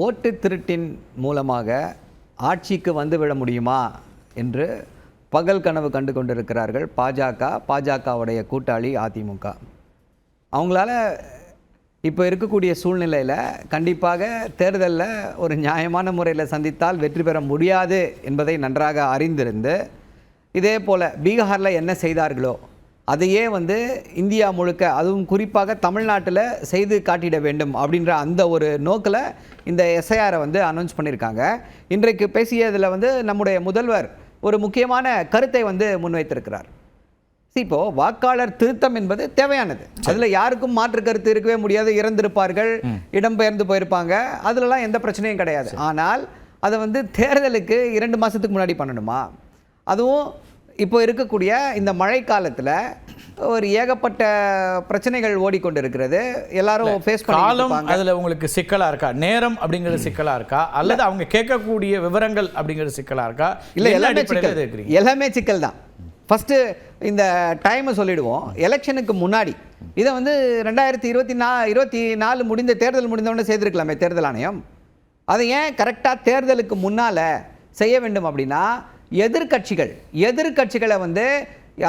ஓட்டு திருட்டின் மூலமாக ஆட்சிக்கு வந்துவிட முடியுமா என்று பகல் கனவு கண்டு கொண்டிருக்கிறார்கள் பாஜகவுடைய கூட்டாளி அதிமுக. அவங்களால இப்போ இருக்கக்கூடிய சூழ்நிலையில் கண்டிப்பாக தேர்தலில் ஒரு நியாயமான முறையில் சந்தித்தால் வெற்றி பெற முடியாது என்பதை நன்றாக அறிந்திருந்து, இதே போல் பீகாரில் என்ன செய்தார்களோ அதையே இந்தியா முழுக்க, அதுவும் குறிப்பாக தமிழ்நாட்டில் செய்து காட்டிட வேண்டும் அப்படின்ற அந்த ஒரு நோக்கில் இந்த எஸ்ஐஆரை அனௌன்ஸ் பண்ணியிருக்காங்க. இன்றைக்கு பேசியதில் நம்முடைய முதல்வர் ஒரு முக்கியமான கருத்தை முன்வைத்திருக்கிறார். இப்போது வாக்காளர் திருத்தம் என்பது தேவையானது, அதில் யாருக்கும் மாற்று கருத்து இருக்கவே முடியாது. இறந்திருப்பார்கள், இடம்பெயர்ந்து போயிருப்பாங்க, அதிலலாம் எந்த பிரச்சனையும் கிடையாது. ஆனால் அதை தேர்தலுக்கு 2 மாதத்துக்கு முன்னாடி பண்ணணுமா? அதுவும் இப்போ இருக்கக்கூடிய இந்த மழை காலத்தில் ஒரு ஏகப்பட்ட பிரச்சனைகள் ஓடிக்கொண்டு இருக்கிறது. எல்லாரும் ஃபேஸ் பண்ணலாம். அதில் உங்களுக்கு சிக்கலாக இருக்கா? நேரம் அப்படிங்கிறது சிக்கலாக இருக்கா, அல்லது அவங்க கேட்கக்கூடிய விவரங்கள் அப்படிங்கிறது சிக்கலாக இருக்கா? இல்லை, எல்லாமே சிக்கல் தான். ஃபஸ்ட்டு இந்த டைமை சொல்லிடுவோம். எலெக்ஷனுக்கு முன்னாடி இதை 2024 முடிந்த தேர்தல் முடிந்தவொடனே செய்திருக்கலாமே தேர்தல் ஆணையம். அதை ஏன் கரெக்டாக தேர்தலுக்கு முன்னால் செய்ய வேண்டும் அப்படின்னா, எதிர்கட்சிகளை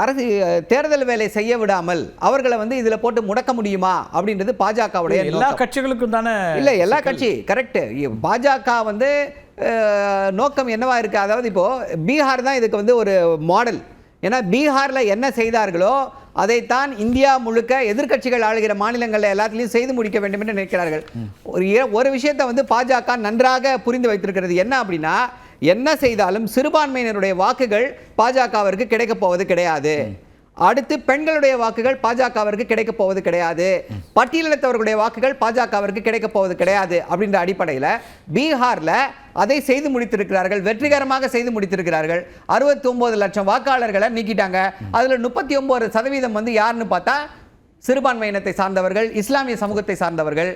அரசு தேர்தல் வேலை செய்ய விடாமல் அவர்களை இதில் போட்டு முடக்க முடியுமா அப்படின்றது பாஜகவுடைய எல்லா கட்சிகளுக்கும் தானே. இல்லை, எல்லா கட்சி கரெக்டு. பாஜக நோக்கம் என்னவா இருக்கு? அதாவது இப்போது பீகார் தான் இதுக்கு ஒரு மாடல். ஏன்னா பீகாரில் என்ன செய்தார்களோ அதைத்தான் இந்தியா முழுக்க எதிர்கட்சிகள் ஆளுகிற மாநிலங்களில் எல்லாத்திலையும் செய்து முடிக்க வேண்டும் என்று நினைக்கிறார்கள். ஒரு விஷயத்தை பாஜக நன்றாக புரிந்து வைத்திருக்கிறது. என்ன அப்படின்னா, என்ன செய்தாலும் சிறுபான்மையினருடைய வாக்குகள் பாஜகவிற்கு கிடைக்கப் போவது கிடையாது. அடுத்து பெண்களுடைய வாக்குகள் பாஜகவிற்கு கிடைக்கப் போவது கிடையாது. பட்டியலினத்தவர்களுடைய வாக்குகள் பாஜகவிற்கு கிடைக்கப் போவது கிடையாது அப்படின்ற அடிப்படையில் பீகாரில் அதை செய்து முடித்திருக்கிறார்கள், வெற்றிகரமாக செய்து முடித்திருக்கிறார்கள். 69 லட்சம் வாக்காளர்களை நீக்கிட்டாங்க. அதில் 39% யாருன்னு பார்த்தா சிறுபான்மையினத்தை சார்ந்தவர்கள், இஸ்லாமிய சமூகத்தை சார்ந்தவர்கள்.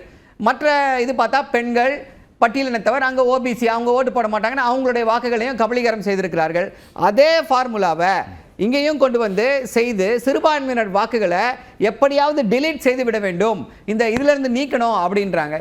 மற்ற இது பார்த்தா பெண்கள், பட்டியலினத்தவர், அங்கே ஓபிசி, அவங்க ஓட்டு போட மாட்டாங்கன்னு அவங்களுடைய வாக்குகளையும் கபலீகரம் செய்திருக்கிறார்கள். அதே ஃபார்முலாவை இங்கேயும் கொண்டு செய்து சிறுபான்மையினர் வாக்குகளை எப்படியாவது டிலீட் செய்து விட வேண்டும், இந்த இதிலிருந்து நீக்கணும் அப்படின்றாங்க.